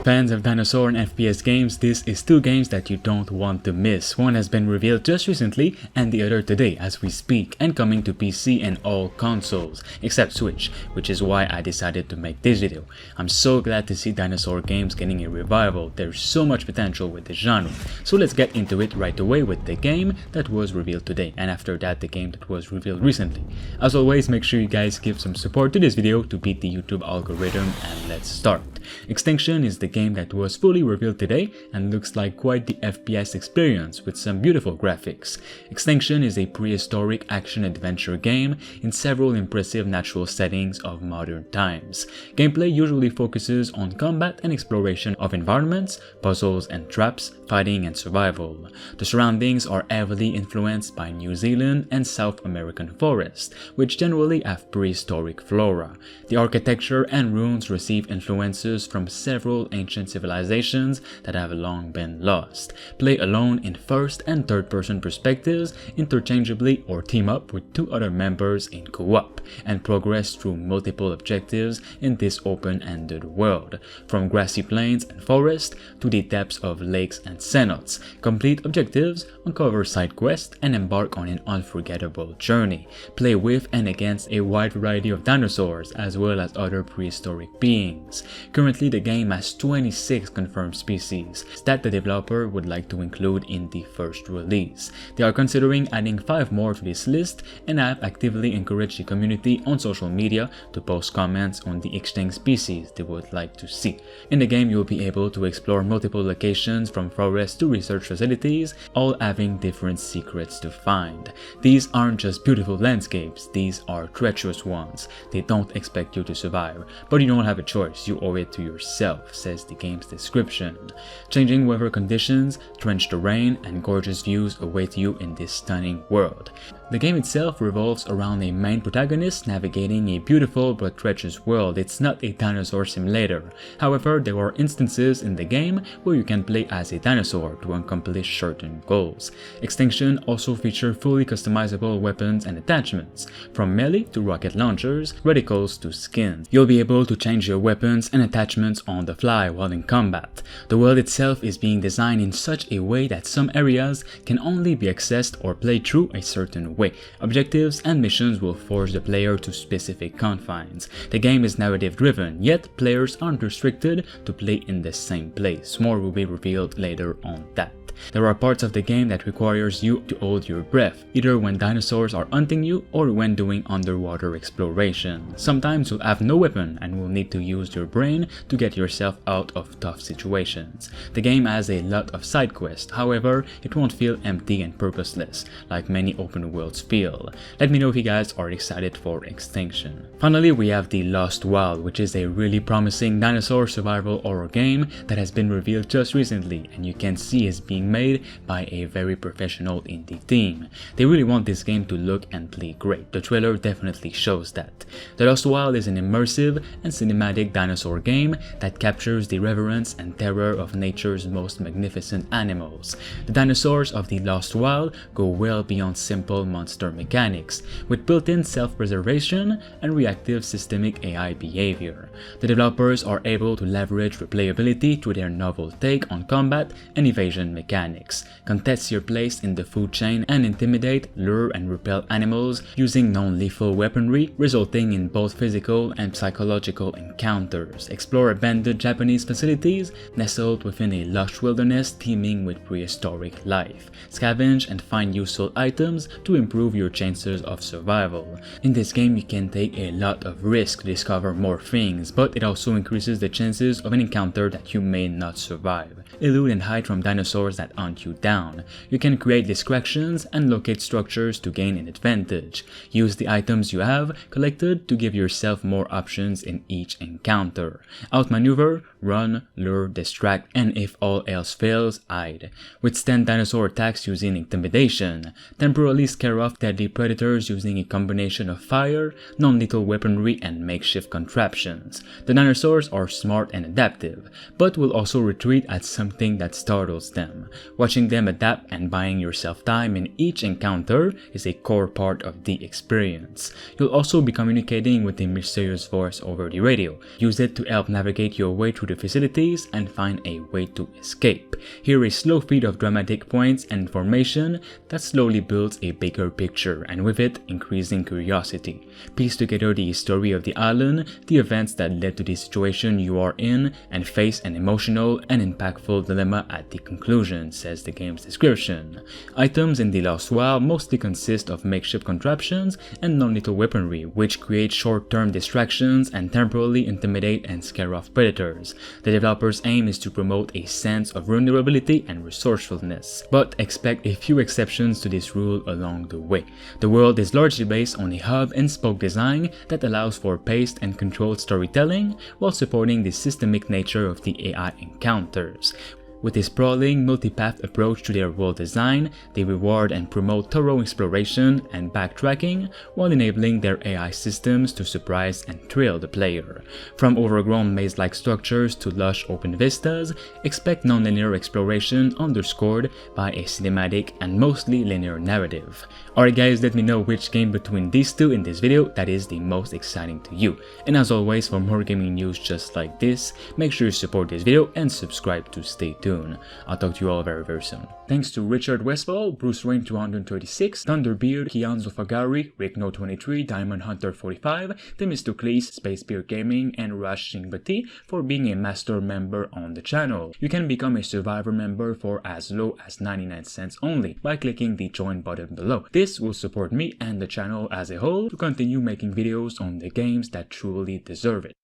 Fans of Dinosaur and FPS games, this is two games that you don't want to miss. One has been revealed just recently and the other today as we speak, and coming to PC and all consoles except Switch, which is why I decided to make this video. I'm so glad to see Dinosaur games getting a revival. There's so much potential with the genre. So let's get into it right away with the game that was revealed today, and after that the game that was revealed recently. As always, make sure you guys give some support to this video to beat the YouTube algorithm, and let's start. Extinction is the game that was fully revealed today and looks like quite the FPS experience with some beautiful graphics. Extinction is a prehistoric action-adventure game in several impressive natural settings of modern times. Gameplay usually focuses on combat and exploration of environments, puzzles and traps, fighting and survival. The surroundings are heavily influenced by New Zealand and South American forests, which generally have prehistoric flora. The architecture and ruins receive influences from several ancient civilizations that have long been lost. Play alone in first and third person perspectives interchangeably or team up with two other members in co-op and progress through multiple objectives in this open-ended world, from grassy plains and forests to the depths of lakes and cenotes. Complete objectives, uncover side quests, and embark on an unforgettable journey. Play with and against a wide variety of dinosaurs as well as other prehistoric beings. Currently, the game has 26 confirmed species that the developer would like to include in the first release. They are considering adding 5 more to this list and have actively encouraged the community on social media to post comments on the extinct species they would like to see. In the game, you'll be able to explore multiple locations from forests to research facilities, all having different secrets to find. These aren't just beautiful landscapes, these are treacherous ones. They don't expect you to survive, but you don't have a choice, you owe it to yourself, says the game's description. Changing weather conditions, drenched terrain, and gorgeous views await you in this stunning world. The game itself revolves around a main protagonist navigating a beautiful but treacherous world. It's not a dinosaur simulator. However, there are instances in the game where you can play as a dinosaur to accomplish certain goals. Extinction also features fully customizable weapons and attachments, from melee to rocket launchers, reticles to skins. You'll be able to change your weapons and attachments on the fly while in combat. The world itself is being designed in such a way that some areas can only be accessed or played through a certain way. Objectives and missions will force the player to specific confines. The game is narrative driven, yet players aren't restricted to play in the same place. More will be revealed later on that. There are parts of the game that requires you to hold your breath, either when dinosaurs are hunting you or when doing underwater exploration. Sometimes you'll have no weapon and will need to use your brain to get yourself out of tough situations. The game has a lot of side quests, however, it won't feel empty and purposeless, like many open worlds feel. Let me know if you guys are excited for Extinction. Finally, we have The Lost Wild, which is a really promising dinosaur survival horror game that has been revealed just recently, and you can see is being made by a very professional indie team. They really want this game to look and play great. The trailer definitely shows that. The Lost Wild is an immersive and cinematic dinosaur game that captures the reverence and terror of nature's most magnificent animals. The dinosaurs of The Lost Wild go well beyond simple monster mechanics, with built-in self-preservation and reactive systemic AI behavior. The developers are able to leverage replayability through their novel take on combat and evasion mechanics. Contest your place in the food chain and intimidate, lure and repel animals using non-lethal weaponry, resulting in both physical and psychological encounters. Explore abandoned Japanese facilities nestled within a lush wilderness teeming with prehistoric life. Scavenge and find useful items to improve your chances of survival. In this game, you can take a lot of risk to discover more things, but it also increases the chances of an encounter that you may not survive. Elude and hide from dinosaurs that hunt you down. You can create distractions and locate structures to gain an advantage. Use the items you have collected to give yourself more options in each encounter. Outmaneuver, run, lure, distract, and if all else fails, hide. Withstand dinosaur attacks using intimidation. Temporarily scare off deadly predators using a combination of fire, non-lethal weaponry, and makeshift contraptions. The dinosaurs are smart and adaptive, but will also retreat at some something that startles them. Watching them adapt and buying yourself time in each encounter is a core part of the experience. You'll also be communicating with a mysterious voice over the radio. Use it to help navigate your way through the facilities and find a way to escape. Here is a slow feed of dramatic points and information that slowly builds a bigger picture, and with it increasing curiosity. Piece together the story of the island, the events that led to the situation you are in, and face an emotional and impactful dilemma at the conclusion, says the game's description. Items in the Lost Wild mostly consist of makeshift contraptions and non-lethal weaponry, which create short-term distractions and temporarily intimidate and scare off predators. The developer's aim is to promote a sense of vulnerability and resourcefulness, but expect a few exceptions to this rule along the way. The world is largely based on a hub-and-spoke design that allows for paced and controlled storytelling while supporting the systemic nature of the AI encounters. With a sprawling, multipath approach to their world design, they reward and promote thorough exploration and backtracking while enabling their AI systems to surprise and thrill the player. From overgrown maze-like structures to lush open vistas, expect non-linear exploration underscored by a cinematic and mostly linear narrative. Alright guys, let me know which game between these two in this video that is the most exciting to you. And as always, for more gaming news just like this, make sure you support this video and subscribe to stay tuned. I'll talk to you all very soon. Thanks to Richard Westfall, Bruce Rain 236, Thunderbeard, Kianzo Fagari, Rickno 23, Diamond Hunter 45, Themistocles, Space Beer Gaming, and Rush Shingbati for being a master member on the channel. You can become a survivor member for as low as 99 cents only by clicking the join button below. This will support me and the channel as a whole to continue making videos on the games that truly deserve it.